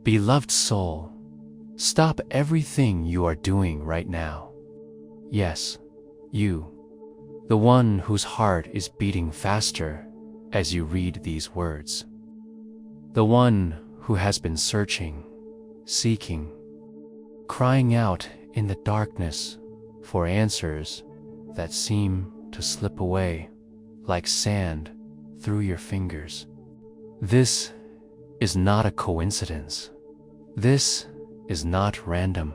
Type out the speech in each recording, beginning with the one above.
Beloved soul, stop everything you are doing right now. Yes, you, the one whose heart is beating faster as you read these words. The one who has been searching, seeking, crying out in the darkness for answers that seem to slip away like sand through your fingers. This is not a coincidence. This is not random.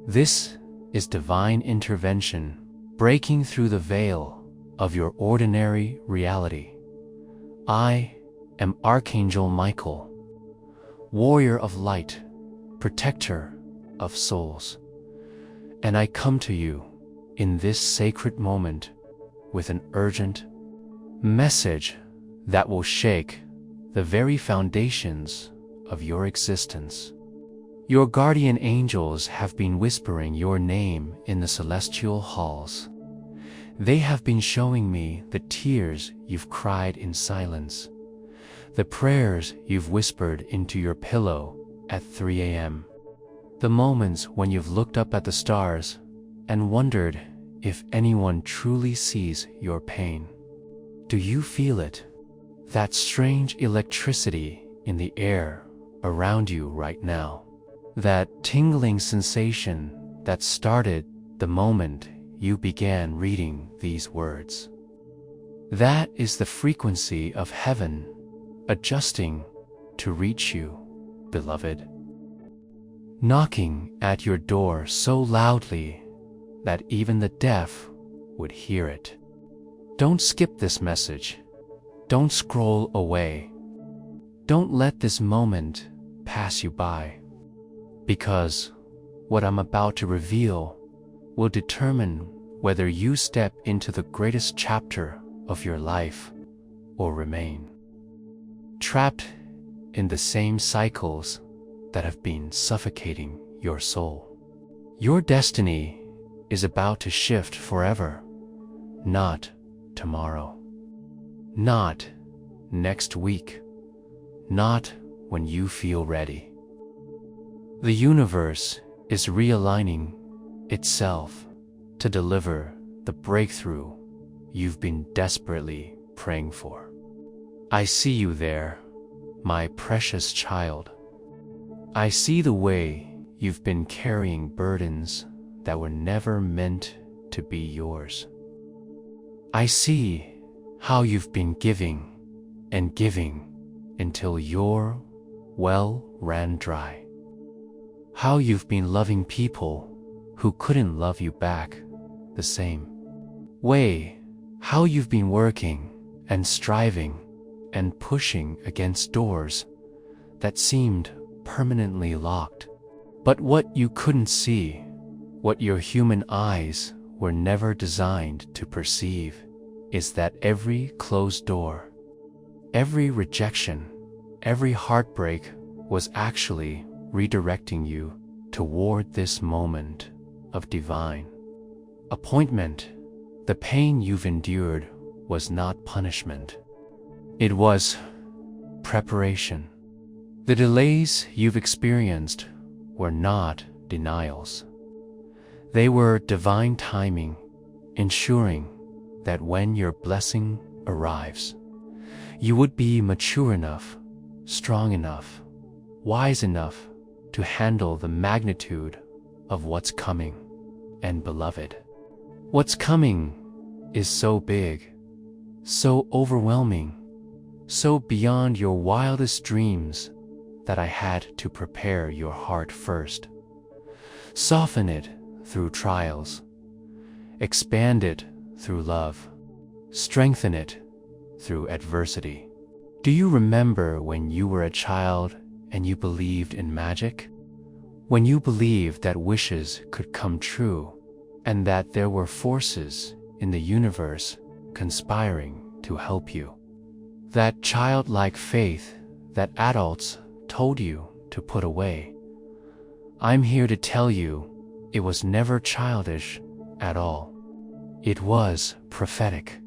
This is divine intervention breaking through the veil of your ordinary reality. I am Archangel Michael, warrior of light, protector of souls, and I come to you in this sacred moment with an urgent message that will shake the very foundations of your existence. Your guardian angels have been whispering your name in the celestial halls. They have been showing me the tears you've cried in silence, the prayers you've whispered into your pillow at 3 a.m., the moments when you've looked up at the stars and wondered if anyone truly sees your pain. Do you feel it? That strange electricity in the air around you right now? That tingling sensation that started the moment you began reading these words? That is the frequency of heaven adjusting to reach you, beloved. Knocking at your door so loudly that even the deaf would hear it. Don't skip this message. Don't scroll away. Don't let this moment pass you by, because what I'm about to reveal will determine whether you step into the greatest chapter of your life or remain trapped in the same cycles that have been suffocating your soul. Your destiny is about to shift forever, not tomorrow, not next week, not when you feel ready. The universe is realigning itself to deliver the breakthrough you've been desperately praying for. I see you there, my precious child. I see the way you've been carrying burdens that were never meant to be yours. I see how you've been giving and giving until your well ran dry. How you've been loving people who couldn't love you back the same way. How you've been working and striving and pushing against doors that seemed permanently locked. But what you couldn't see, what your human eyes were never designed to perceive, is that every closed door, every rejection, every heartbreak was actually redirecting you toward this moment of divine appointment. The pain you've endured was not punishment. It was preparation. The delays you've experienced were not denials. They were divine timing, ensuring that when your blessing arrives, you would be mature enough, strong enough, wise enough to handle the magnitude of what's coming. And beloved, what's coming is so big, so overwhelming, so beyond your wildest dreams that I had to prepare your heart first. Soften it through trials, expand it through love, strengthen it through adversity. Do you remember when you were a child and you believed in magic? When you believed that wishes could come true and that there were forces in the universe conspiring to help you? That childlike faith that adults told you to put away. I'm here to tell you it was never childish at all. It was prophetic.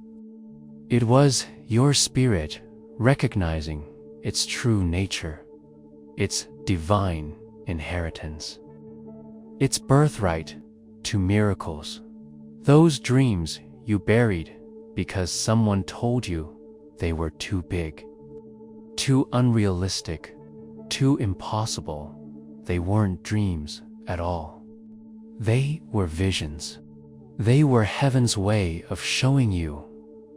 It was your spirit recognizing its true nature, its divine inheritance. It's birthright to miracles. Those dreams you buried because someone told you they were too big, too unrealistic, too impossible. They weren't dreams at all. They were visions. They were heaven's way of showing you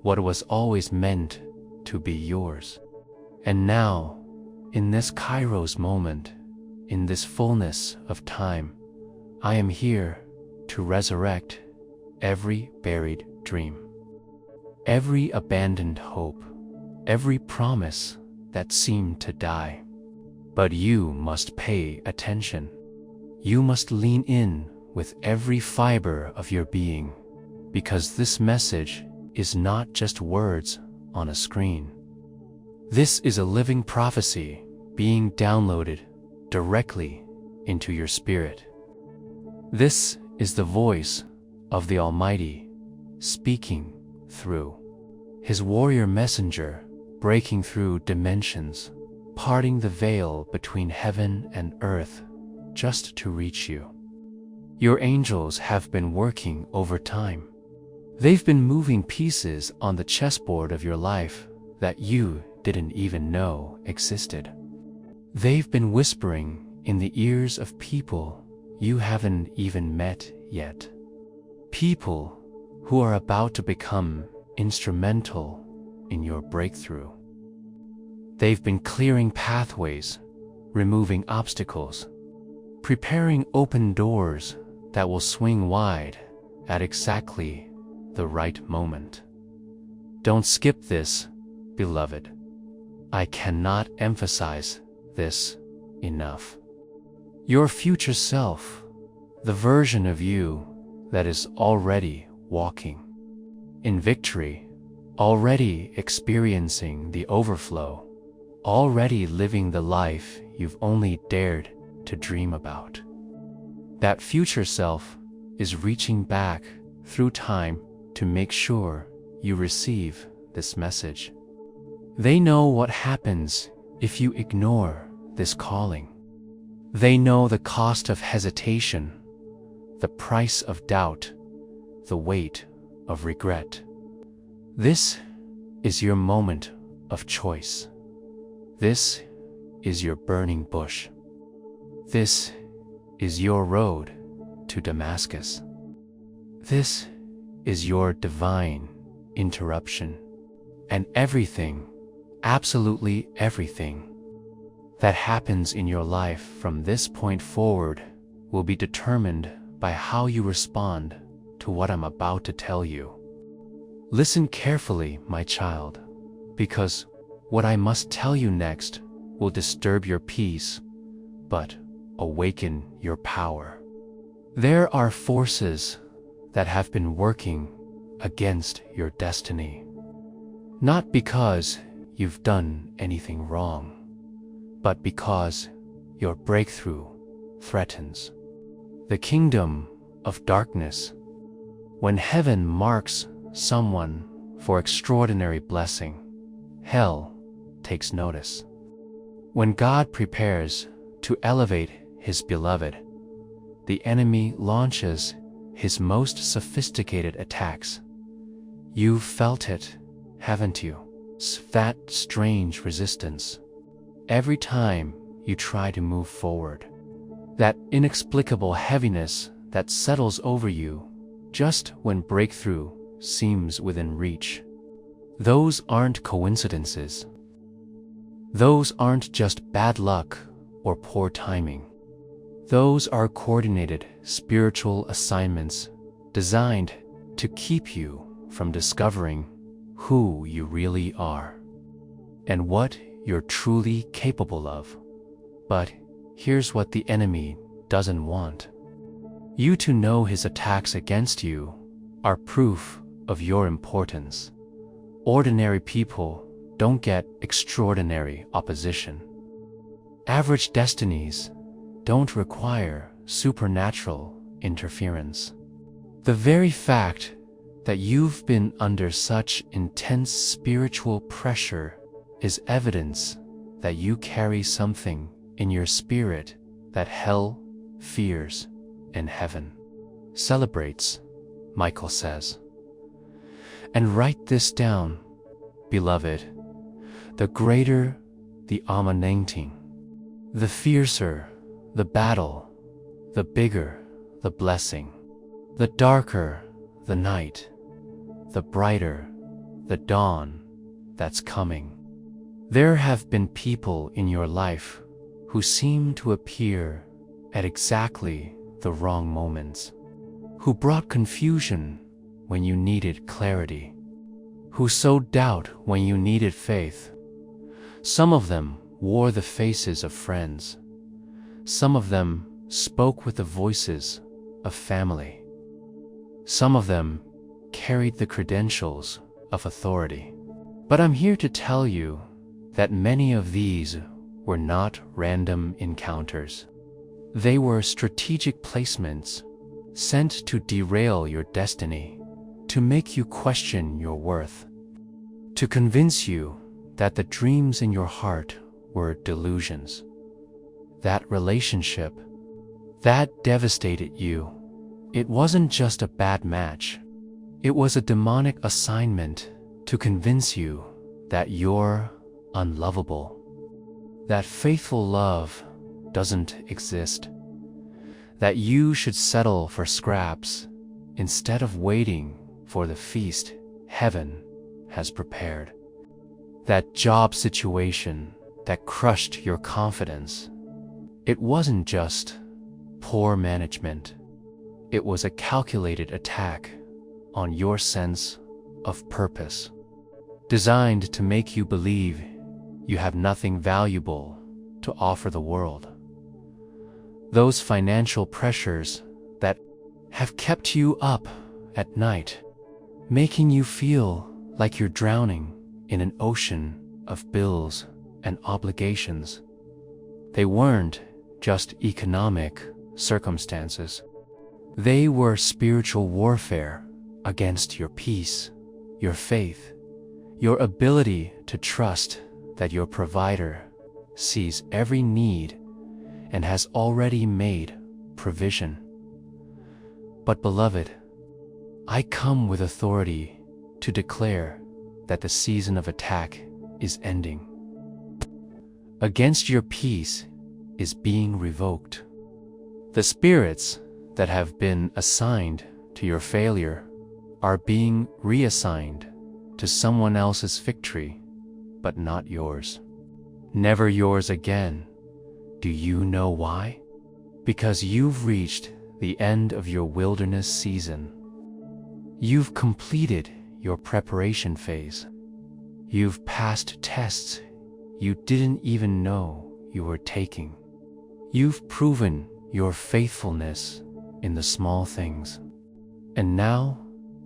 what was always meant to be yours. And now, in this Kairos moment, in this fullness of time, I am here to resurrect every buried dream, every abandoned hope, every promise that seemed to die. But you must pay attention. You must lean in with every fiber of your being, because this message is not just words on a screen. This is a living prophecy being downloaded directly into your spirit. This is the voice of the Almighty speaking through His warrior messenger, breaking through dimensions, parting the veil between heaven and earth just to reach you. Your angels have been working overtime. They've been moving pieces on the chessboard of your life that you didn't even know existed. They've been whispering in the ears of people you haven't even met yet. People who are about to become instrumental in your breakthrough. They've been clearing pathways, removing obstacles, preparing open doors that will swing wide at exactly the right moment. Don't skip this, beloved. I cannot emphasize this enough. Your future self, the version of you that is already walking in victory, already experiencing the overflow, already living the life you've only dared to dream about. That future self is reaching back through time to make sure you receive this message. They know what happens if you ignore this calling. They know the cost of hesitation, the price of doubt, the weight of regret. This is your moment of choice. This is your burning bush. This is your road to Damascus. This is your divine interruption. And everything, absolutely everything, that happens in your life from this point forward will be determined by how you respond to what I'm about to tell you. Listen carefully, my child, because what I must tell you next will disturb your peace, but awaken your power. There are forces that have been working against your destiny, not because you've done anything wrong, but because your breakthrough threatens. The kingdom of darkness. When heaven marks someone for extraordinary blessing, hell takes notice. When God prepares to elevate His beloved, the enemy launches his most sophisticated attacks. You've felt it, haven't you? That strange resistance. Every time you try to move forward, that inexplicable heaviness that settles over you just when breakthrough seems within reach. Those aren't coincidences. Those aren't just bad luck or poor timing. Those are coordinated spiritual assignments designed to keep you from discovering who you really are and what you're truly capable of. But here's what the enemy doesn't want. You to know his attacks against you are proof of your importance. Ordinary people don't get extraordinary opposition. Average destinies don't require supernatural interference. The very fact that you've been under such intense spiritual pressure is evidence that you carry something in your spirit that hell fears and heaven celebrates, Michael says. And write this down, beloved, the greater the anointing, the fiercer the battle, the bigger the blessing, the darker the night, the brighter the dawn that's coming. There have been people in your life who seem to appear at exactly the wrong moments, who brought confusion when you needed clarity, who sowed doubt when you needed faith. Some of them wore the faces of friends. Some of them spoke with the voices of family. Some of them carried the credentials of authority. But I'm here to tell you that many of these were not random encounters. They were strategic placements sent to derail your destiny, to make you question your worth, to convince you that the dreams in your heart were delusions. That relationship that devastated you, it wasn't just a bad match. It was a demonic assignment to convince you that you're unlovable, that faithful love doesn't exist, that you should settle for scraps instead of waiting for the feast heaven has prepared. That job situation that crushed your confidence, it wasn't just poor management. It was a calculated attack on your sense of purpose, designed to make you believe you have nothing valuable to offer the world. Those financial pressures that have kept you up at night, making you feel like you're drowning in an ocean of bills and obligations. They weren't just economic circumstances. They were spiritual warfare against your peace, your faith, your ability to trust that your provider sees every need and has already made provision. But beloved, I come with authority to declare that the season of attack is ending. Against your peace is being revoked. The spirits that have been assigned to your failure are being reassigned to someone else's victory, but not yours. Never yours again. Do you know why? Because you've reached the end of your wilderness season. You've completed your preparation phase. You've passed tests you didn't even know you were taking. You've proven your faithfulness in the small things. And now,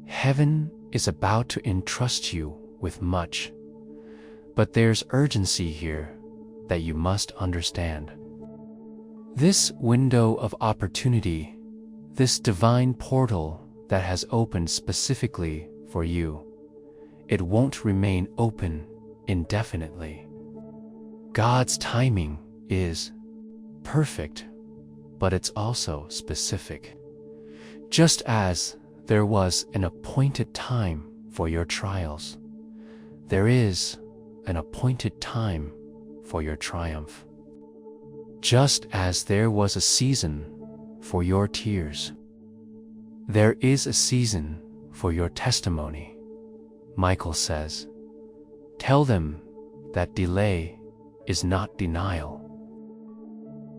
heaven is about to entrust you with much. But there's urgency here that you must understand. This window of opportunity, this divine portal that has opened specifically for you, it won't remain open indefinitely. God's timing is perfect, but it's also specific. Just as there was an appointed time for your trials, there is an appointed time for your triumph. Just as there was a season for your tears, there is a season for your testimony. Michael says, tell them that delay is not denial,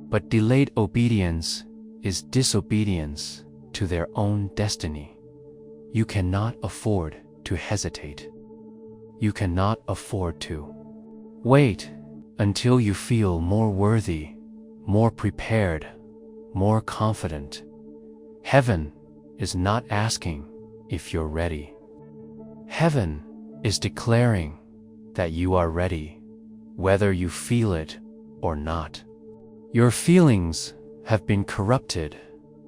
but delayed obedience is disobedience to their own destiny. You cannot afford to hesitate. You cannot afford to wait until you feel more worthy, more prepared, more confident. Heaven is not asking if you're ready. Heaven is declaring that you are ready, whether you feel it or not. Your feelings have been corrupted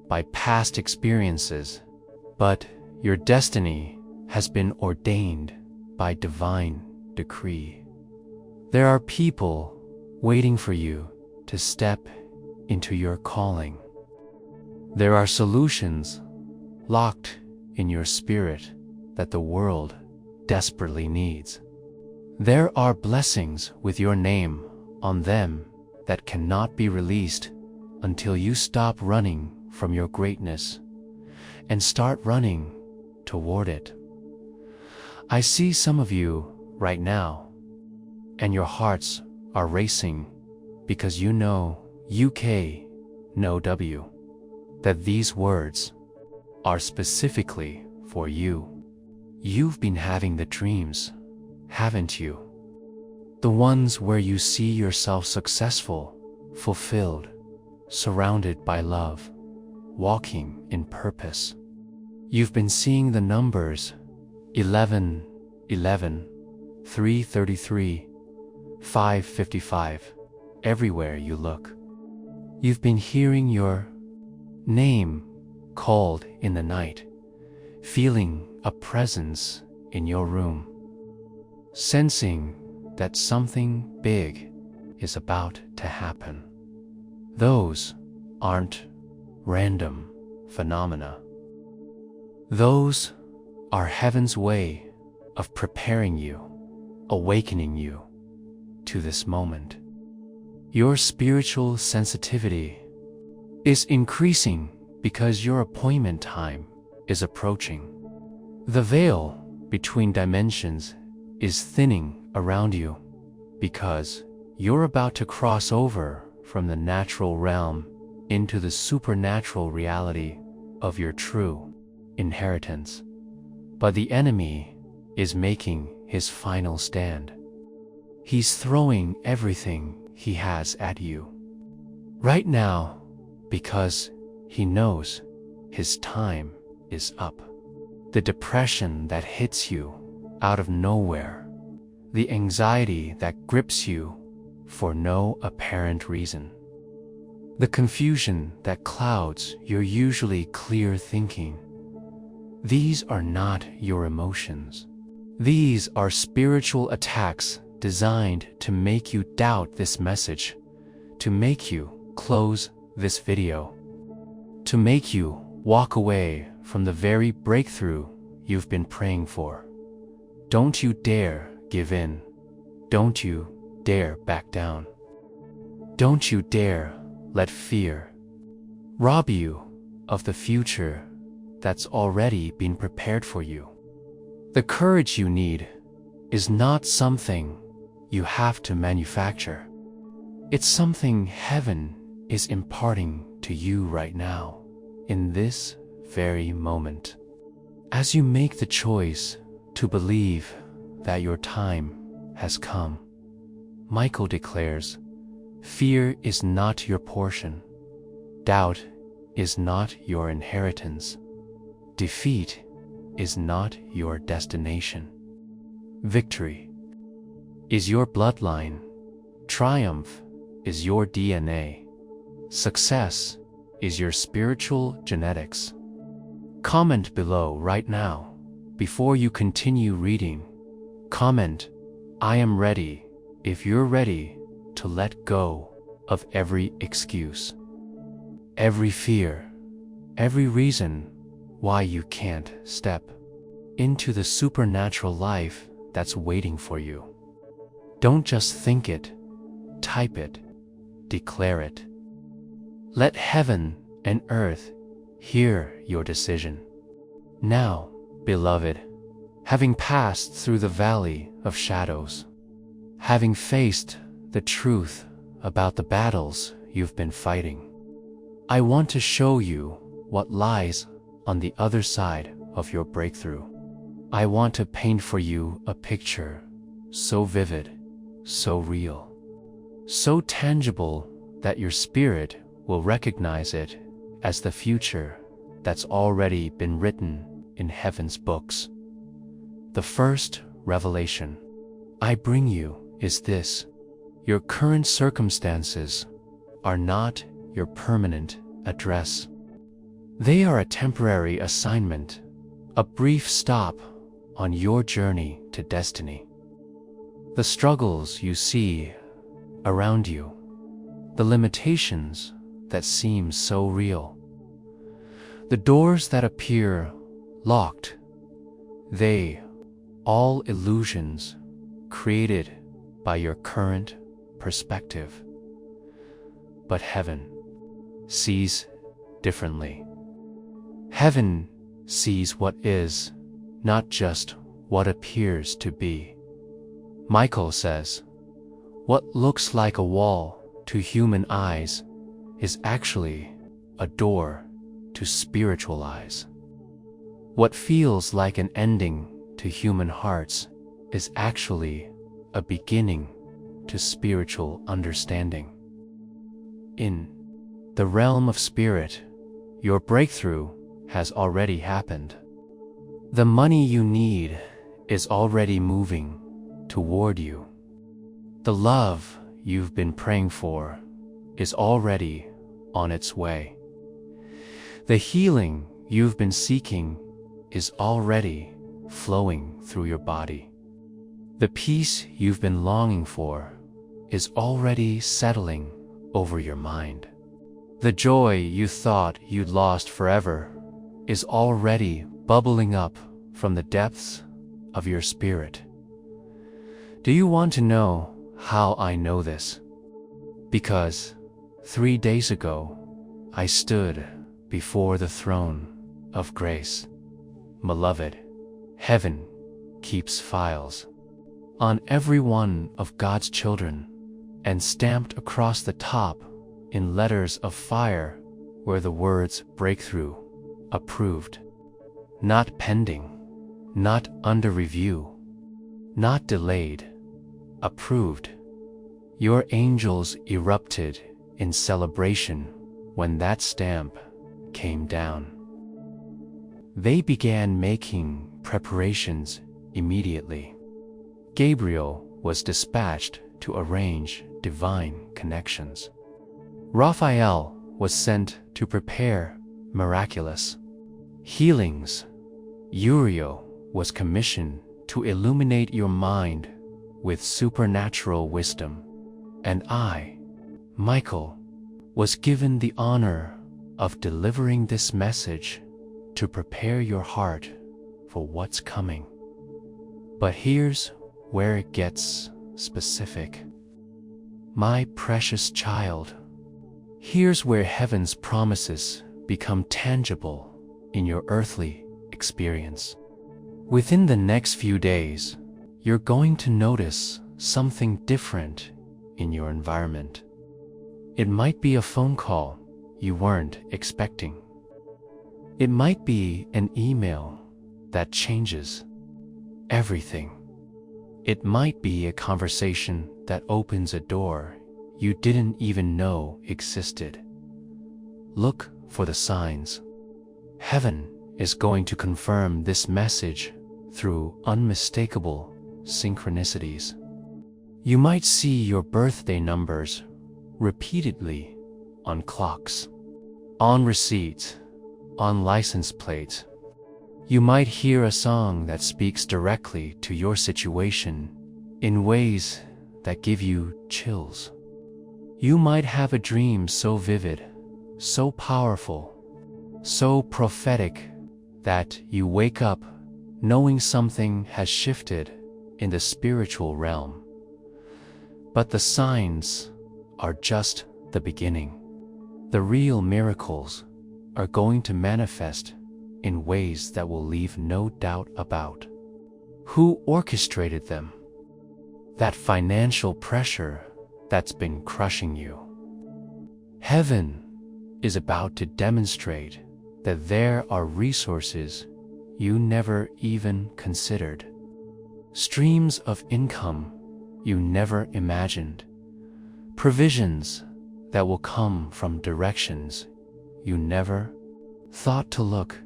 by past experiences, but your destiny has been ordained by divine decree. There are people waiting for you to step into your calling. There are solutions locked in your spirit that the world desperately needs. There are blessings with your name on them that cannot be released until you stop running from your greatness and start running toward it. I see some of you right now, and your hearts are racing because you know that these words are specifically for you. You've been having the dreams, haven't you? The ones where you see yourself successful, fulfilled, surrounded by love, walking in purpose. You've been seeing the numbers 11, 11, 333, 555 everywhere you look. You've been hearing your name called in the night, feeling a presence in your room, sensing that something big is about to happen. Those aren't random phenomena. Those are heaven's way of preparing you, awakening you to this moment. Your spiritual sensitivity is increasing because your appointment time is approaching. The veil between dimensions is thinning around you because you're about to cross over from the natural realm into the supernatural reality of your true inheritance. But the enemy is making his final stand. He's throwing everything he has at you right now because he knows his time is up. The depression that hits you out of nowhere, the anxiety that grips you for no apparent reason, the confusion that clouds your usually clear thinking. These are not your emotions. These are spiritual attacks designed to make you doubt this message, to make you close this video, to make you walk away from the very breakthrough you've been praying for. Don't you dare give in. Don't you dare back down. Don't you dare let fear rob you of the future that's already been prepared for you. The courage you need is not something you have to manufacture. It's something heaven is imparting to you right now, in this very moment. As you make the choice to believe that your time has come, Michael declares, fear is not your portion. Doubt is not your inheritance. Defeat is not your destination. Victory is your bloodline. Triumph is your DNA. Success is your spiritual genetics. Comment below right now before you continue reading. Comment, I am ready, if you're ready to let go of every excuse, every fear, every reason why you can't step into the supernatural life that's waiting for you. Don't just think it, type it, declare it. Let heaven and earth hear your decision. Now, beloved, having passed through the valley of shadows, having faced the truth about the battles you've been fighting, I want to show you what lies on the other side of your breakthrough. I want to paint for you a picture so vivid, so real, so tangible that your spirit will recognize it as the future that's already been written in heaven's books. The first revelation I bring you is this: your current circumstances are not your permanent address. They are a temporary assignment, a brief stop on your journey to destiny. The struggles you see around you the limitations that seem so real, the doors that appear locked, they all illusions created by your current perspective. But heaven sees differently. Heaven sees what is, not just what appears to be. Michael says, what looks like a wall to human eyes is actually a door to spiritual eyes. What feels like an ending to human hearts is actually a beginning to spiritual understanding. In the realm of spirit, your breakthrough has already happened. The money you need is already moving toward you. The love you've been praying for is already on its way. The healing you've been seeking is already flowing through your body. The peace you've been longing for is already settling over your mind. The joy you thought you'd lost forever is already bubbling up from the depths of your spirit. Do you want to know how I know this? Because 3 days ago, I stood before the throne of grace. Beloved, heaven keeps files on every one of God's children, and stamped across the top in letters of fire were the words breakthrough, approved, not pending, not under review, not delayed, approved. Your angels erupted in celebration when that stamp came down. They began making preparations immediately. Gabriel was dispatched to arrange divine connections. Raphael was sent to prepare miraculous healings. Uriel was commissioned to illuminate your mind with supernatural wisdom. And I, Michael, was given the honor of delivering this message to prepare your heart for what's coming. But here's where it gets specific. My precious child, here's where heaven's promises become tangible in your earthly experience. Within the next few days, you're going to notice something different in your environment. It might be a phone call you weren't expecting. It might be an email that changes everything. It might be a conversation that opens a door you didn't even know existed. Look for the signs. Heaven is going to confirm this message through unmistakable synchronicities. You might see your birthday numbers repeatedly on clocks, on receipts, on license plates. You might hear a song that speaks directly to your situation in ways that give you chills. You might have a dream so vivid, so powerful, so prophetic that you wake up knowing something has shifted in the spiritual realm. But the signs are just the beginning. The real miracles are going to manifest in ways that will leave no doubt about. Who orchestrated them? That financial pressure that's been crushing you. Heaven is about to demonstrate that there are resources you never even considered. Streams of income you never imagined. Provisions that will come from directions you never thought to look.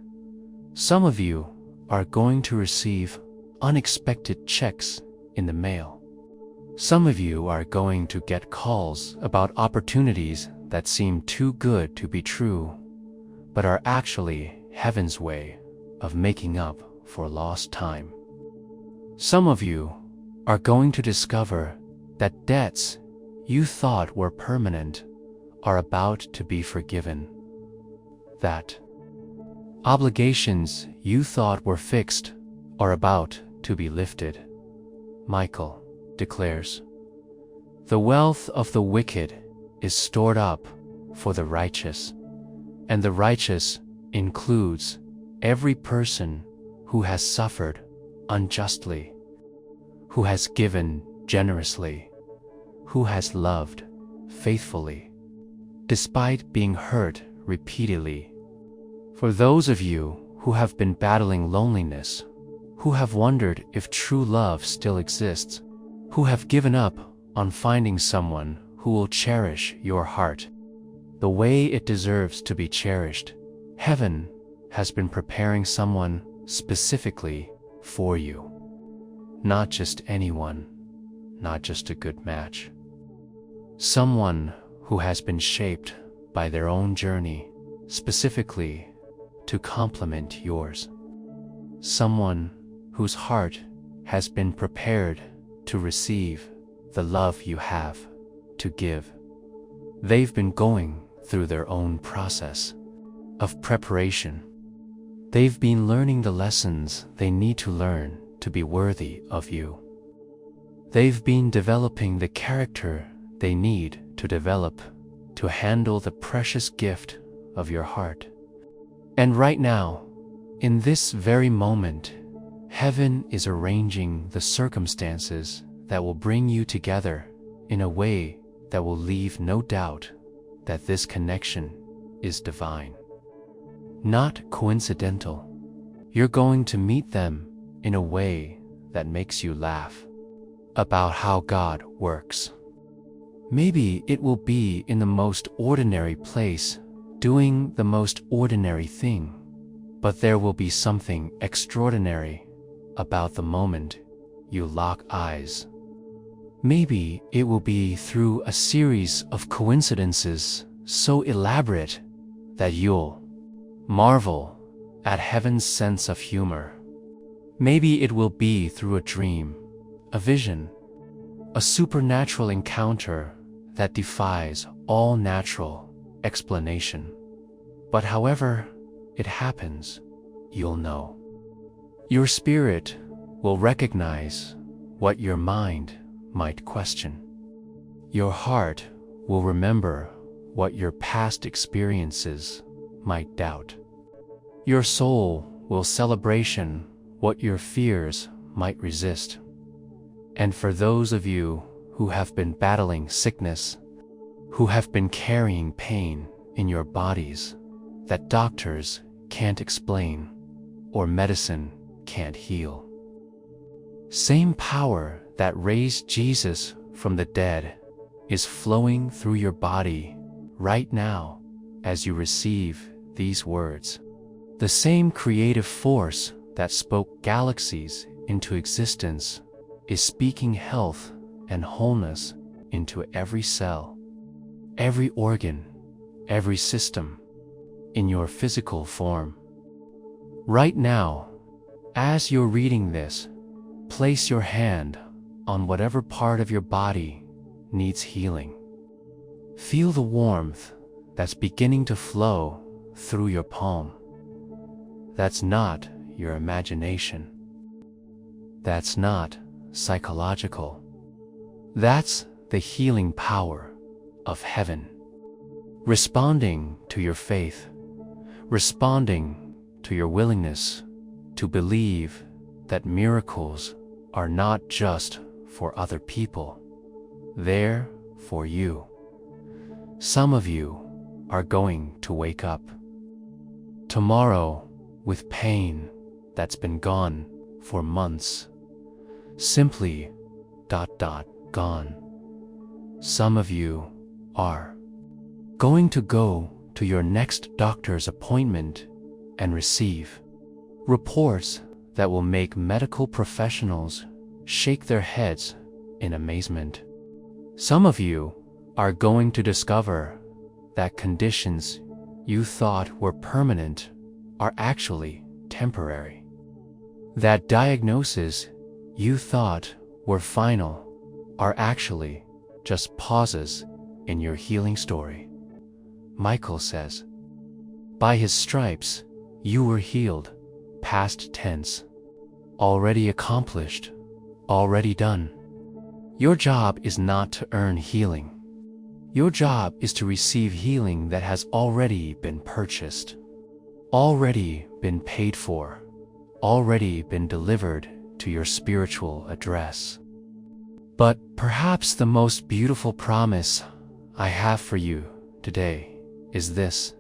Some of you are going to receive unexpected checks in the mail. Some of you are going to get calls about opportunities that seem too good to be true, but are actually heaven's way of making up for lost time. Some of you are going to discover that debts you thought were permanent are about to be forgiven. That obligations you thought were fixed are about to be lifted. Michael declares, "The wealth of the wicked is stored up for the righteous, and the righteous includes every person who has suffered unjustly, who has given generously, who has loved faithfully, despite being hurt repeatedly. For those of you who have been battling loneliness, who have wondered if true love still exists, who have given up on finding someone who will cherish your heart the way it deserves to be cherished, heaven has been preparing someone specifically for you. Not just anyone, not just a good match. Someone who has been shaped by their own journey specifically to complement yours. Someone whose heart has been prepared to receive the love you have to give. They've been going through their own process of preparation. They've been learning the lessons they need to learn to be worthy of you. They've been developing the character they need to develop to handle the precious gift of your heart. And right now, in this very moment, heaven is arranging the circumstances that will bring you together in a way that will leave no doubt that this connection is divine, not coincidental. You're going to meet them in a way that makes you laugh about how God works. Maybe it will be in the most ordinary place, doing the most ordinary thing, but there will be something extraordinary about the moment you lock eyes. Maybe it will be through a series of coincidences so elaborate that you'll marvel at heaven's sense of humor. Maybe it will be through a dream, a vision, a supernatural encounter that defies all natural explanation. But however it happens, you'll know. Your spirit will recognize what your mind might question. Your heart will remember what your past experiences might doubt. Your soul will celebration what your fears might resist. And for those of you who have been battling sickness, who have been carrying pain in your bodies that doctors can't explain or medicine can't heal, same power that raised Jesus from the dead is flowing through your body right now as you receive these words. The same creative force that spoke galaxies into existence is speaking health and wholeness into every cell, every organ, every system in your physical form. Right now, as you're reading this, place your hand on whatever part of your body needs healing. Feel the warmth that's beginning to flow through your palm. That's not your imagination. That's not psychological. That's the healing power of heaven, responding to your faith, responding to your willingness to believe that miracles are not just for other people, they're for you. Some of you are going to wake up tomorrow with pain that's been gone for months, simply ... gone. Some of you are going to go to your next doctor's appointment and receive reports that will make medical professionals shake their heads in amazement. Some of you are going to discover that conditions you thought were permanent are actually temporary. That diagnoses you thought were final are actually just pauses in your healing story. Michael says, by his stripes, you were healed, past tense. Already accomplished, already done. Your job is not to earn healing. Your job is to receive healing that has already been purchased, already been paid for, already been delivered to your spiritual address. But perhaps the most beautiful promise I have for you today is this: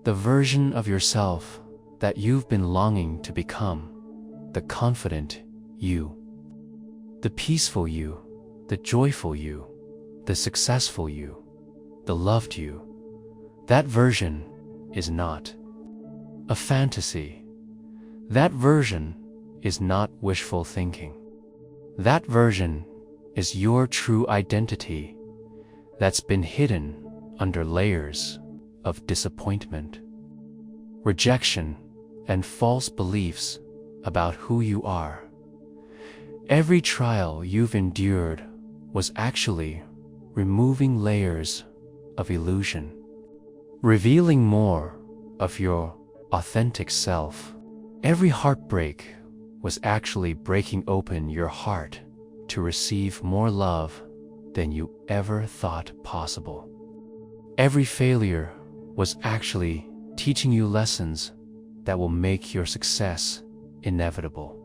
the version of yourself that you've been longing to become, the confident you, the peaceful you, the joyful you, the successful you, the loved you. That version is not a fantasy. That version is not wishful thinking. That version is your true identity that's been hidden under layers of disappointment, rejection, and false beliefs about who you are. Every trial you've endured was actually removing layers of illusion, revealing more of your authentic self. Every heartbreak was actually breaking open your heart to receive more love than you ever thought possible. Every failure was actually teaching you lessons that will make your success inevitable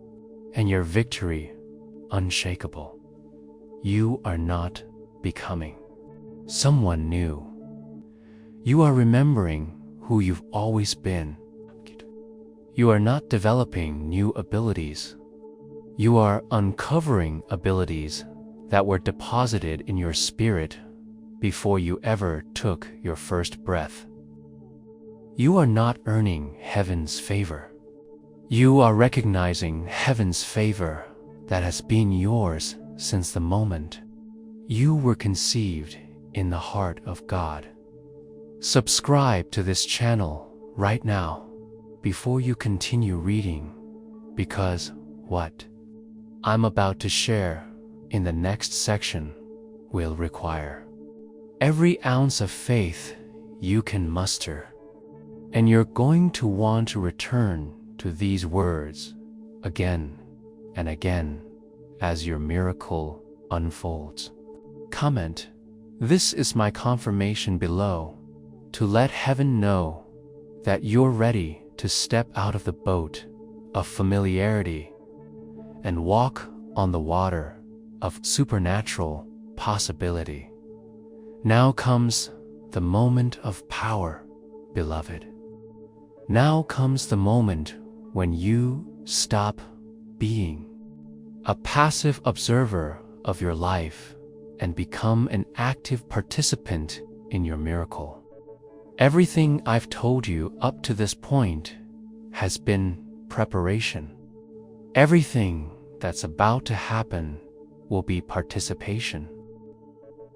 and your victory unshakable. You are not becoming someone new. You are remembering who you've always been. You are not developing new abilities. You are uncovering abilities that were deposited in your spirit before you ever took your first breath. You are not earning heaven's favor. You are recognizing heaven's favor that has been yours since the moment you were conceived in the heart of God. Subscribe to this channel right now before you continue reading, because what I'm about to share in the next section will require every ounce of faith you can muster. And you're going to want to return to these words again and again as your miracle unfolds. Comment, "This is my confirmation," below to let heaven know that you're ready to step out of the boat of familiarity and walk on the water of supernatural possibility. Now comes the moment of power, beloved. Now comes the moment when you stop being a passive observer of your life and become an active participant in your miracle. Everything I've told you up to this point has been preparation. Everything that's about to happen will be participation.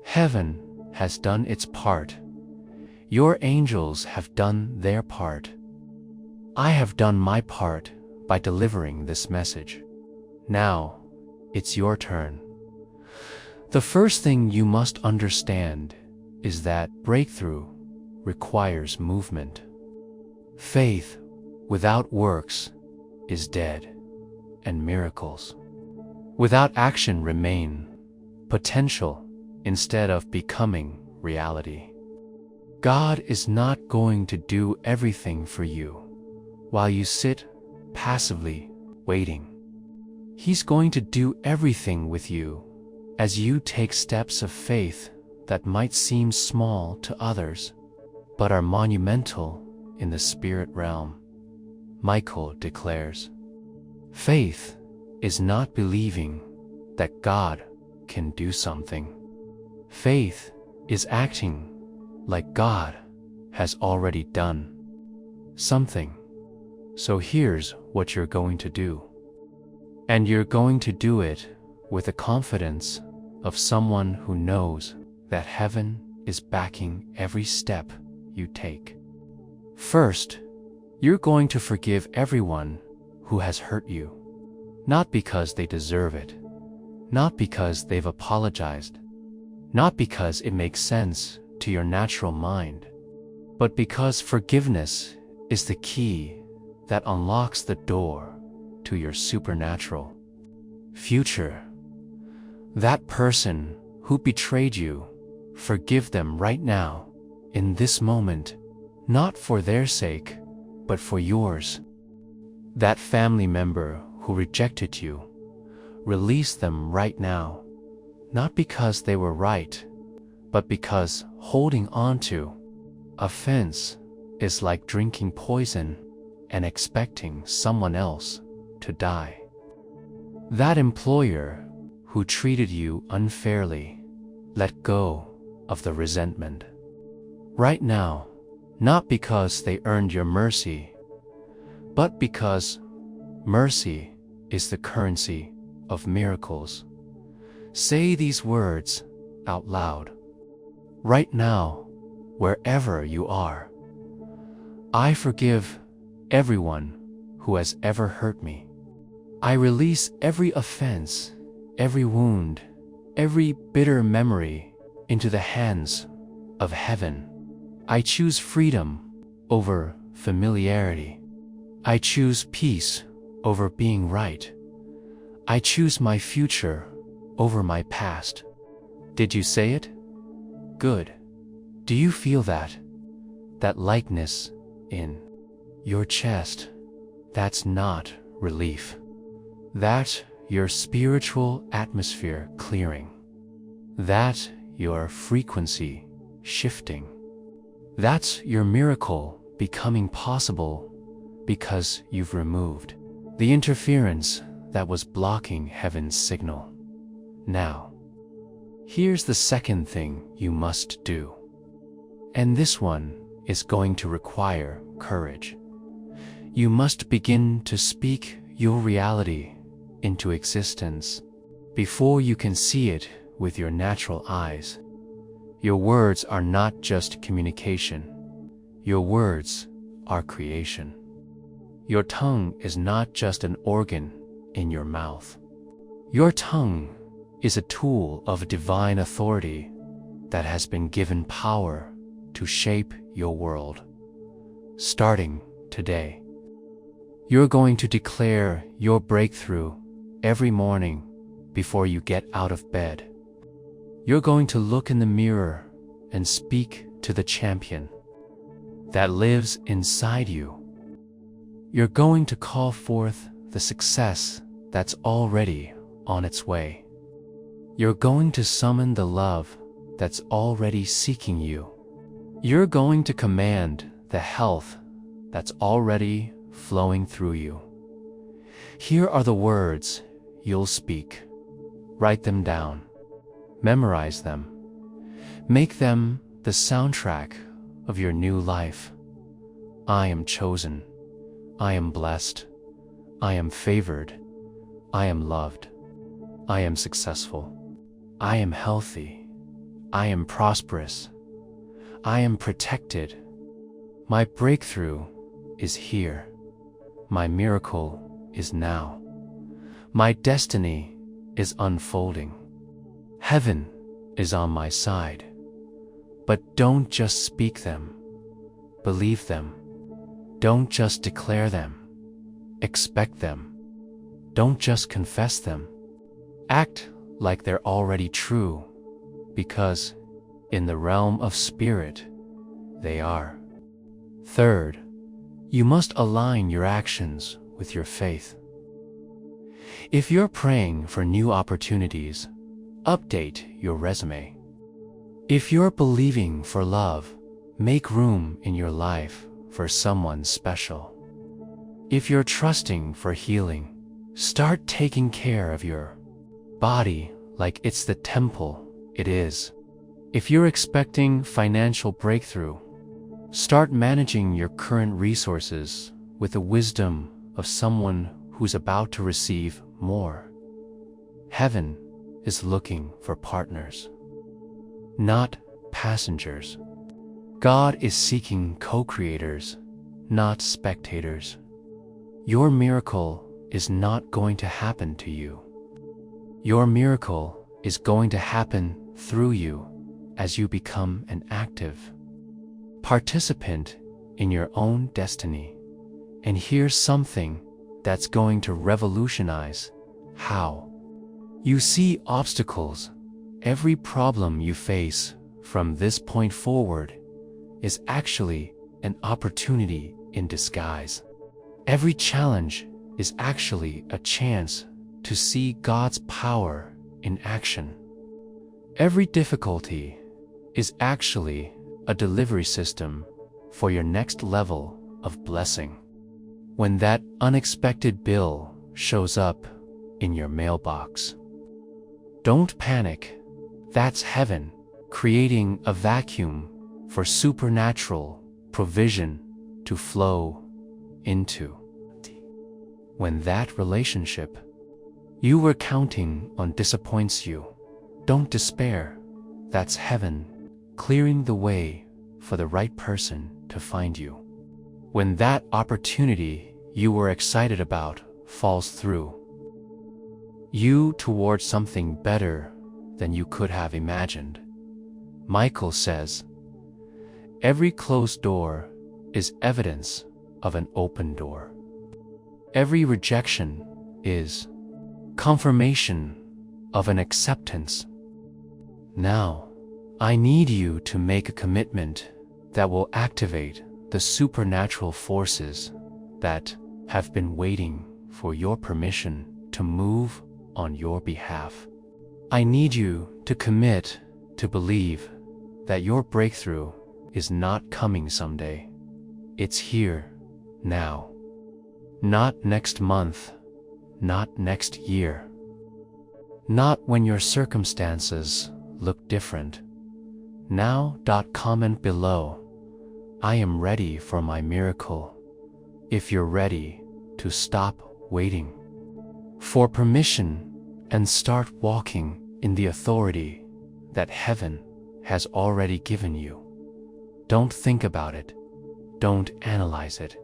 Heaven has done its part. Your angels have done their part. I have done my part by delivering this message. Now, it's your turn. The first thing you must understand is that breakthrough requires movement. Faith without works is dead, and miracles without action remain potential instead of becoming reality. God is not going to do everything for you while you sit passively waiting. He's going to do everything with you as you take steps of faith that might seem small to others, but are monumental in the spirit realm. Michael declares, faith is not believing that God can do something. Faith is acting like God has already done something. So here's what you're going to do. And you're going to do it with the confidence of someone who knows that heaven is backing every step you take. First, you're going to forgive everyone who has hurt you, not because they deserve it, not because they've apologized, not because it makes sense to your natural mind, but because forgiveness is the key that unlocks the door to your supernatural future. That person who betrayed you, forgive them right now, in this moment, not for their sake, but for yours. That family member who rejected you, release them right now, not because they were right, but because holding on to offense is like drinking poison and expecting someone else to die. That employer who treated you unfairly, let go of the resentment right now, not because they earned your mercy, but because mercy is the currency of miracles. Say these words out loud right now, wherever you are. I forgive everyone who has ever hurt me. I release every offense, every wound, every bitter memory into the hands of heaven. I choose freedom over familiarity. I choose peace over being right. I choose my future over my past. Did you say it? Good. Do you feel that? That lightness in your chest? That's not relief. That's your spiritual atmosphere clearing. That's your frequency shifting. That's your miracle becoming possible because you've removed the interference that was blocking heaven's signal. Now, here's the second thing you must do. And this one is going to require courage. You must begin to speak your reality into existence before you can see it with your natural eyes. Your words are not just communication. Your words are creation. Your tongue is not just an organ in your mouth. Your tongue is a tool of divine authority that has been given power to shape your world. Starting today, you're going to declare your breakthrough every morning before you get out of bed. You're going to look in the mirror and speak to the champion that lives inside you. You're going to call forth the success that's already on its way. You're going to summon the love that's already seeking you. You're going to command the health that's already flowing through you. Here are the words you'll speak. Write them down. Memorize them. Make them the soundtrack of your new life. I am chosen. I am blessed. I am favored. I am loved. I am successful. I am healthy. I am prosperous. I am protected. My breakthrough is here. My miracle is now. My destiny is unfolding. Heaven is on my side. But don't just speak them. Believe them. Don't just declare them. Expect them. Don't just confess them. Act like they're already true, because in the realm of spirit, they are. Third, you must align your actions with your faith. If you're praying for new opportunities, update your resume. If you're believing for love, make room in your life for someone special. If you're trusting for healing, start taking care of your body like it's the temple it is. If you're expecting financial breakthrough, start managing your current resources with the wisdom of someone who's about to receive more. Heaven is looking for partners, not passengers. God is seeking co-creators, not spectators. Your miracle is not going to happen to you. Your miracle is going to happen through you as you become an active participant in your own destiny. And here's something that's going to revolutionize how you see obstacles. Every problem you face from this point forward is actually an opportunity in disguise. Every challenge is actually a chance to see God's power in action. Every difficulty is actually a delivery system for your next level of blessing. When that unexpected bill shows up in your mailbox, don't panic. That's heaven creating a vacuum for supernatural provision to flow into. When that relationship you were counting on disappoints you, don't despair. That's heaven clearing the way for the right person to find you. When that opportunity you were excited about falls through you towards something better than you could have imagined, Michael says, every closed door is evidence of an open door. Every rejection is confirmation of an acceptance. Now, I need you to make a commitment that will activate the supernatural forces that have been waiting for your permission to move on your behalf. I need you to commit to believe that your breakthrough is not coming someday. It's here, now. Not next month, not next year. Not when your circumstances look different. Now. Comment below. I am ready for my miracle. If you're ready to stop waiting for permission and start walking in the authority that heaven has already given you. Don't think about it. Don't analyze it.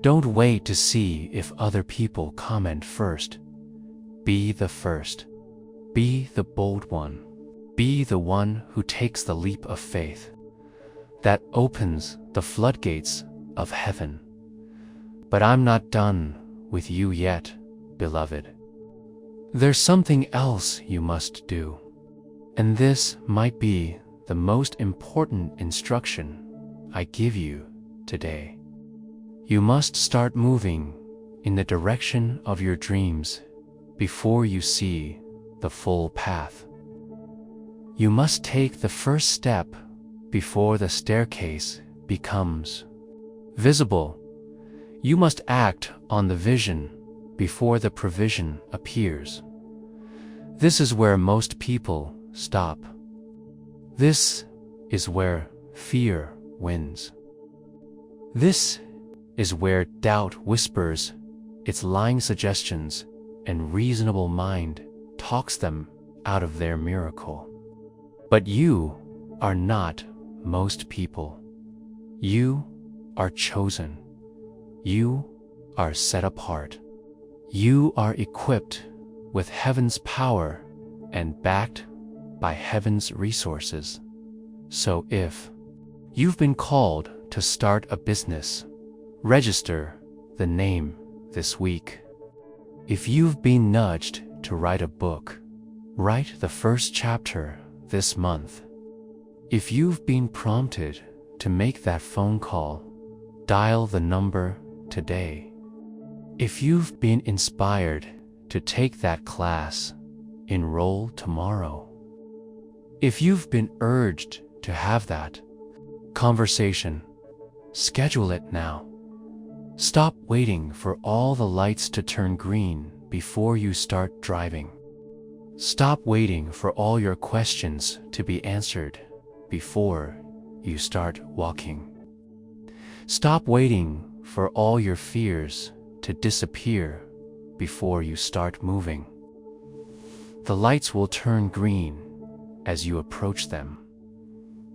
Don't wait to see if other people comment first. Be the first. Be the bold one. Be the one who takes the leap of faith that opens the floodgates of heaven. But I'm not done with you yet, beloved. There's something else you must do. And this might be the most important instruction I give you today. You must start moving in the direction of your dreams before you see the full path. You must take the first step before the staircase becomes visible. You must act on the vision before the provision appears. This is where most people stop. This is where fear wins. This is where doubt whispers its lying suggestions and reasonable mind talks them out of their miracle. But you are not most people. You are chosen. You are set apart. You are equipped with heaven's power and backed by heaven's resources. So if you've been called to start a business, register the name this week. If you've been nudged to write a book, write the first chapter this month. If you've been prompted to make that phone call, dial the number today. If you've been inspired to take that class, enroll tomorrow. If you've been urged to have that conversation, schedule it now. Stop waiting for all the lights to turn green before you start driving. Stop waiting for all your questions to be answered before you start walking. Stop waiting for all your fears to disappear before you start moving. The lights will turn green as you approach them.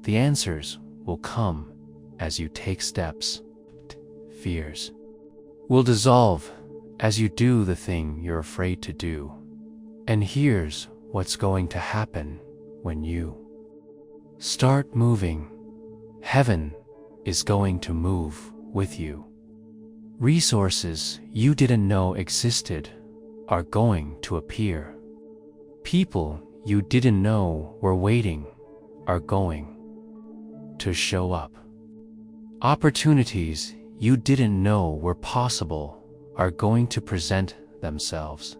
The answers will come as you take steps. Fears will dissolve as you do the thing you're afraid to do. And here's what's going to happen when you start moving. Heaven is going to move with you. Resources you didn't know existed are going to appear. People you didn't know were waiting are going to show up. Opportunities you didn't know were possible are going to present themselves.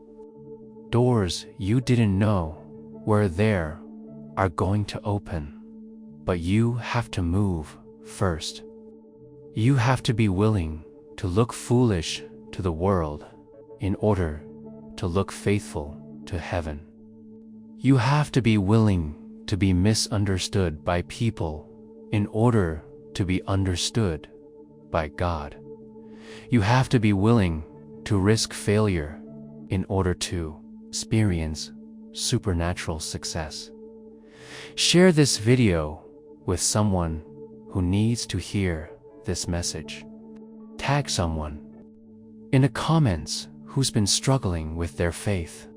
Doors you didn't know were there are going to open, but you have to move first. You have to be willing to look foolish to the world in order to look faithful to heaven. You have to be willing to be misunderstood by people in order to be understood by God. You have to be willing to risk failure in order to experience supernatural success. Share this video with someone who needs to hear this message. Tag someone in the comments who's been struggling with their faith.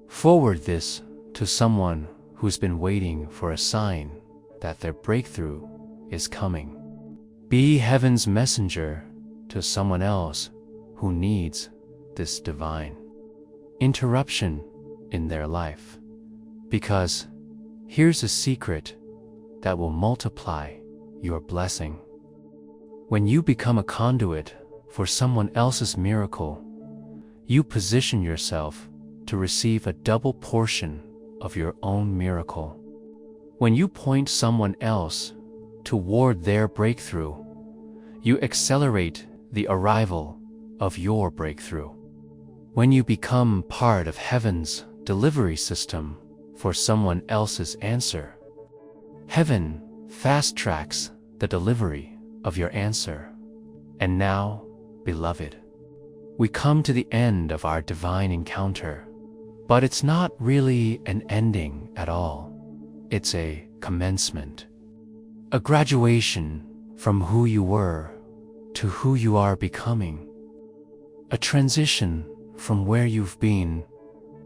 Forward this to someone who's been waiting for a sign that their breakthrough is coming. Be heaven's messenger to someone else who needs this divine interruption in their life. Because here's a secret that will multiply your blessing. When you become a conduit for someone else's miracle, you position yourself to receive a double portion of your own miracle. When you point someone else toward their breakthrough, you accelerate the arrival of your breakthrough. When you become part of heaven's delivery system for someone else's answer, heaven fast-tracks the delivery of your answer. And now, beloved, we come to the end of our divine encounter, but it's not really an ending at all. It's a commencement, a graduation from who you were to who you are becoming, a transition from where you've been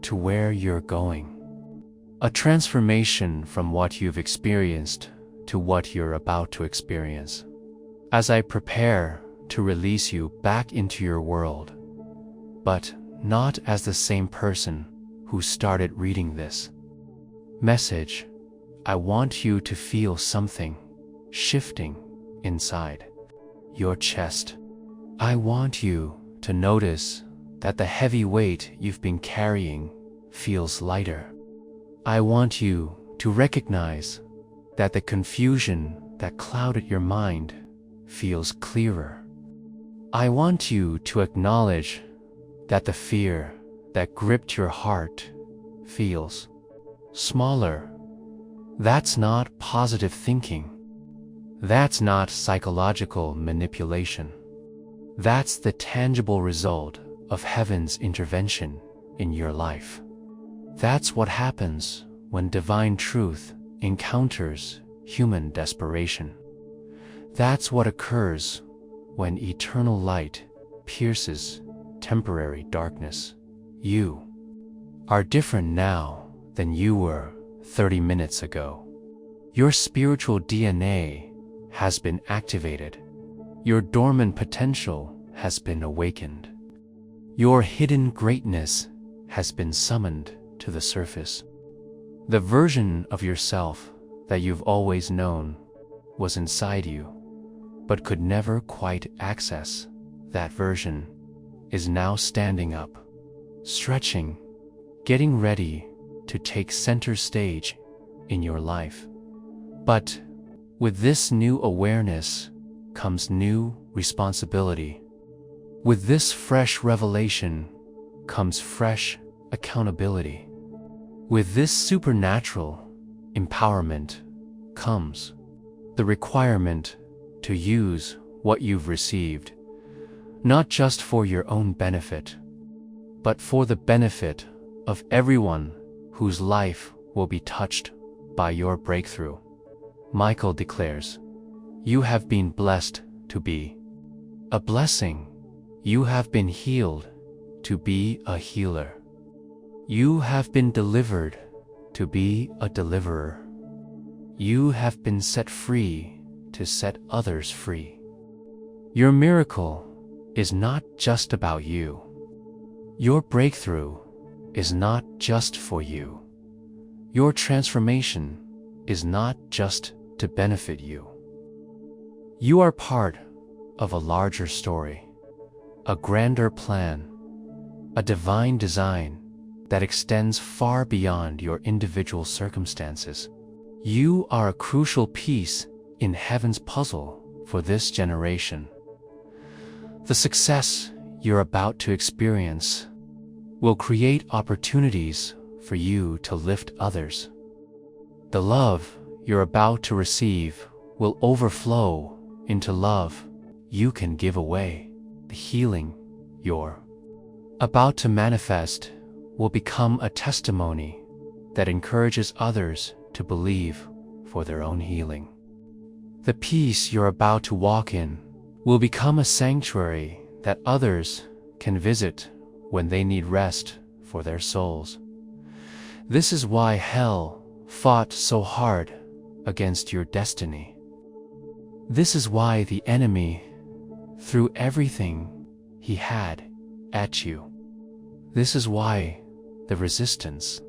to where you're going, a transformation from what you've experienced to what you're about to experience. As I prepare to release you back into your world, but not as the same person who started reading this message, I want you to feel something shifting inside your chest. I want you to notice that the heavy weight you've been carrying feels lighter. I want you to recognize that the confusion that clouded your mind feels clearer. I want you to acknowledge that the fear that gripped your heart feels smaller. That's not positive thinking. That's not psychological manipulation. That's the tangible result of heaven's intervention in your life. That's what happens when divine truth encounters human desperation. That's what occurs when eternal light pierces temporary darkness. You are different now than you were 30 minutes ago. Your spiritual DNA has been activated. Your dormant potential has been awakened. Your hidden greatness has been summoned to the surface. The version of yourself that you've always known was inside you, but could never quite access. That version is now standing up, stretching, getting ready to take center stage in your life. But with this new awareness comes new responsibility. With this fresh revelation comes fresh accountability. With this supernatural empowerment comes the requirement to use what you've received, not just for your own benefit, but for the benefit of everyone whose life will be touched by your breakthrough. Michael declares, "You have been blessed to be a blessing. You have been healed to be a healer. You have been delivered to be a deliverer. You have been set free to set others free. Your miracle is not just about you. Your breakthrough is not just for you. Your transformation is not just to benefit you. You are part of a larger story, a grander plan, a divine design that extends far beyond your individual circumstances. You are a crucial piece in heaven's puzzle for this generation. The success you're about to experience will create opportunities for you to lift others. The love you're about to receive will overflow into love you can give away. The healing you're about to manifest will become a testimony that encourages others to believe for their own healing. The peace you're about to walk in will become a sanctuary that others can visit when they need rest for their souls. This is why hell fought so hard against your destiny. This is why the enemy threw everything he had at you. This is why the resistance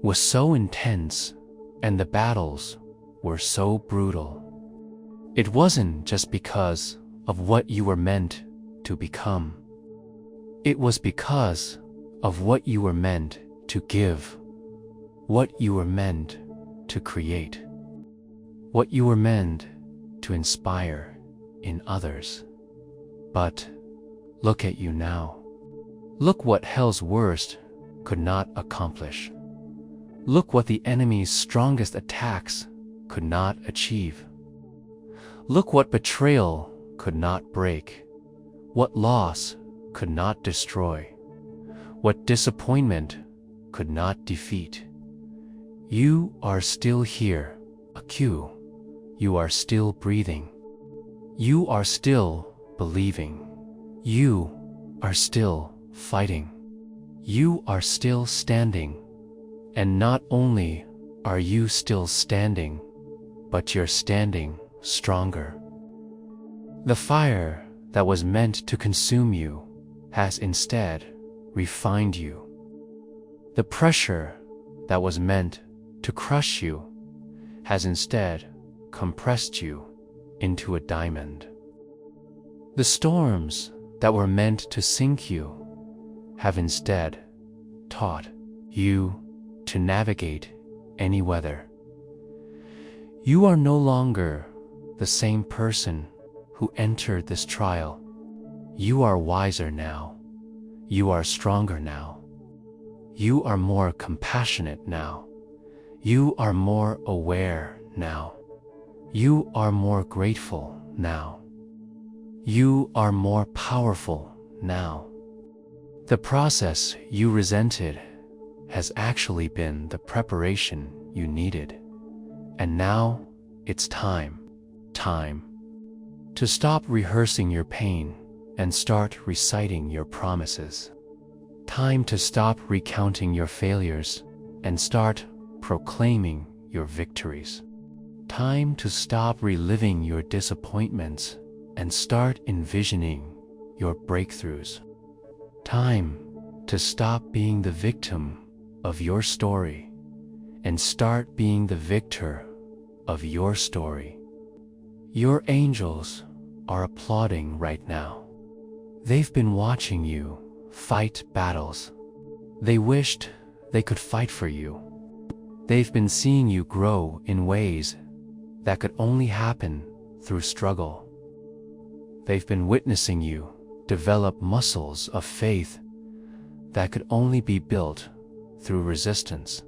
was so intense and the battles were so brutal. It wasn't just because of what you were meant to become. It was because of what you were meant to give, what you were meant to create, what you were meant to inspire in others. But look at you now. Look what hell's worst could not accomplish. Look what the enemy's strongest attacks could not achieve. Look what betrayal could not break, what loss could not destroy, what disappointment could not defeat. You are still here, Aq. You are still breathing. You are still believing. You are still fighting. You are still standing. And not only are you still standing, but you're standing stronger. The fire that was meant to consume you has instead refined you. The pressure that was meant to crush you has instead compressed you into a diamond. The storms that were meant to sink you have instead taught you to navigate any weather. You are no longer the same person who entered this trial. You are wiser now. You are stronger now. You are more compassionate now. You are more aware now. You are more grateful now. You are more powerful now. The process you resented has actually been the preparation you needed. And now it's time to stop rehearsing your pain and start reciting your promises. Time to stop recounting your failures and start proclaiming your victories. Time to stop reliving your disappointments and start envisioning your breakthroughs. Time to stop being the victim of your story and start being the victor of your story. Your angels are applauding right now. They've been watching you fight battles. They wished they could fight for you. They've been seeing you grow in ways that could only happen through struggle. They've been witnessing you develop muscles of faith that could only be built through resistance.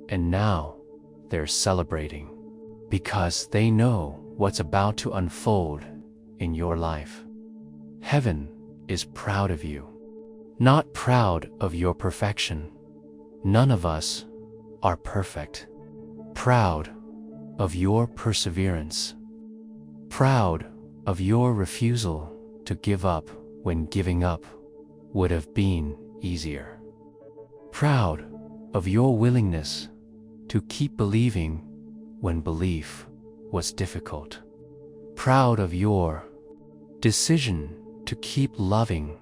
And now they're celebrating because they know what's about to unfold in your life. Heaven is proud of you, not proud of your perfection. None of us are perfect. Proud of your perseverance. Proud of your refusal to give up when giving up would have been easier. Proud of your willingness to keep believing when belief was difficult. proud of your decision to keep loving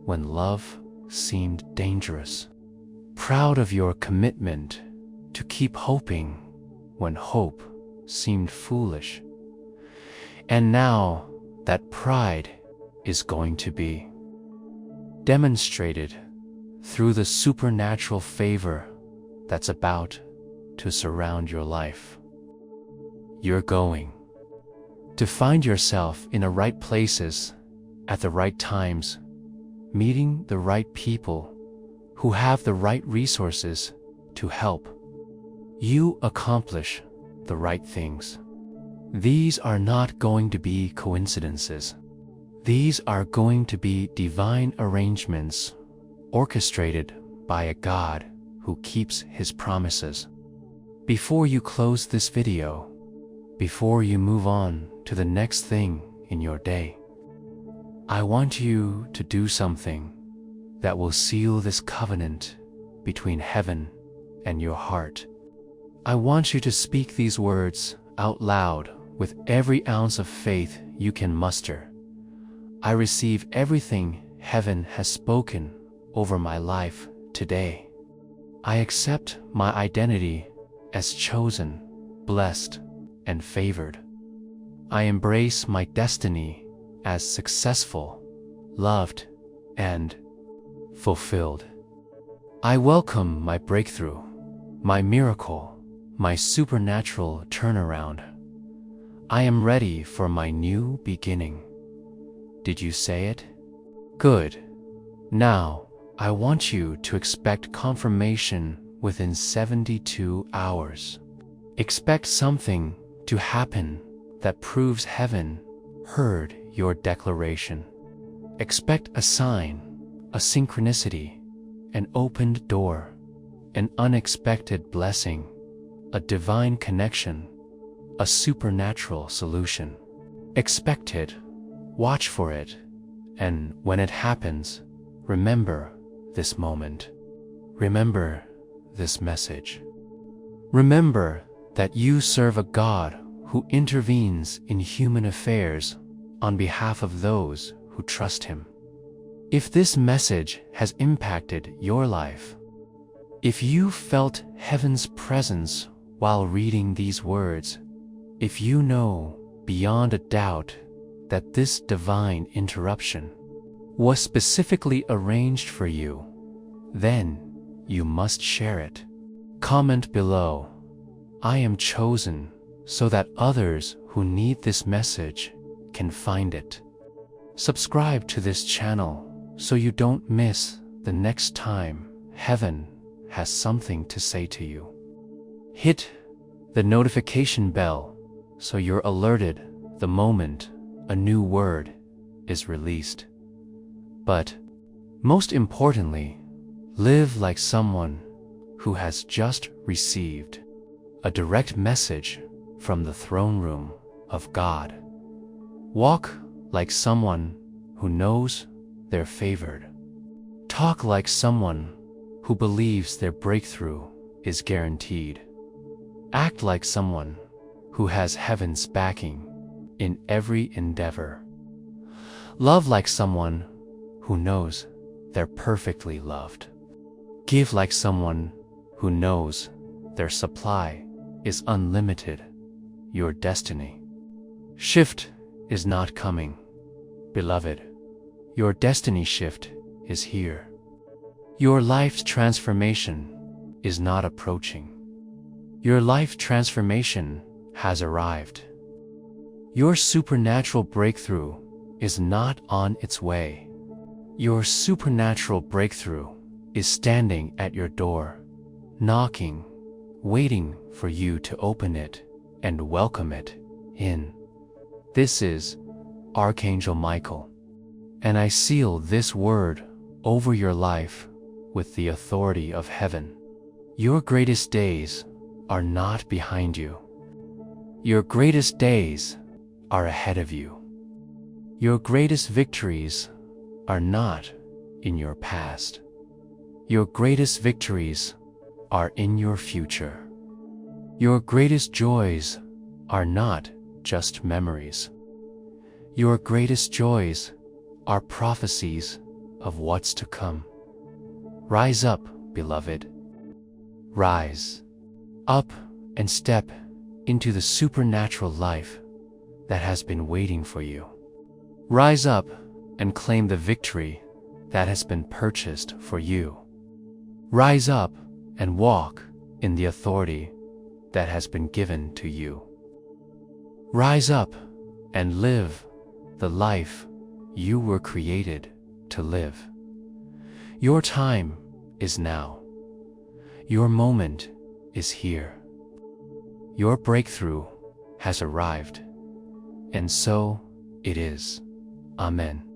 when love seemed dangerous. Proud of your commitment to keep hoping when hope seemed foolish. And now that pride is going to be demonstrated through the supernatural favor that's about to surround your life. You're going to find yourself in the right places at the right times, meeting the right people who have the right resources to help you accomplish the right things. These are not going to be coincidences. These are going to be divine arrangements orchestrated by a God who keeps his promises. Before you close this video, before you move on to the next thing in your day, I want you to do something that will seal this covenant between heaven and your heart. I want you to speak these words out loud with every ounce of faith you can muster. I receive everything heaven has spoken over my life today. I accept my identity as chosen, blessed, and favored. I embrace my destiny as successful, loved, and fulfilled. I welcome my breakthrough, my miracle, my supernatural turnaround. I am ready for my new beginning. Did you say it? Good. Now, I want you to expect confirmation within 72 hours. Expect something to happen that proves heaven heard your declaration. Expect a sign, a synchronicity, an opened door, an unexpected blessing, a divine connection, a supernatural solution. Expect it, watch for it, and when it happens, remember this moment. Remember this message. Remember that you serve a God who intervenes in human affairs on behalf of those who trust him. If this message has impacted your life, if you felt heaven's presence while reading these words, if you know beyond a doubt that this divine interruption was specifically arranged for you, then you must share it. Comment below, "I am chosen," so that others who need this message can find it. Subscribe to this channel so you don't miss the next time heaven has something to say to you. Hit the notification bell so you're alerted the moment a new word is released. But most importantly, live like someone who has just received a direct message from the throne room of God. Walk like someone who knows they're favored. Talk like someone who believes their breakthrough is guaranteed. Act like someone who has heaven's backing in every endeavor. Love like someone who knows they're perfectly loved. Give like someone who knows their supply is unlimited. Your destiny shift is not coming, beloved. Your destiny shift is here. Your life's transformation is not approaching. Your life transformation has arrived. Your supernatural breakthrough is not on its way. Your supernatural breakthrough is standing at your door, knocking, waiting for you to open it and welcome it in. This is Archangel Michael, and I seal this word over your life with the authority of heaven. Your greatest days are not behind you. Your greatest days are ahead of you. Your greatest victories are not in your past. Your greatest victories are in your future. Your greatest joys are not just memories. Your greatest joys are prophecies of what's to come. Rise up, beloved. Rise up and step into the supernatural life that has been waiting for you. Rise up and claim the victory that has been purchased for you. Rise up and walk in the authority that has been given to you. Rise up and live the life you were created to live. Your time is now. Your moment is here. Your breakthrough has arrived, and so it is. Amen.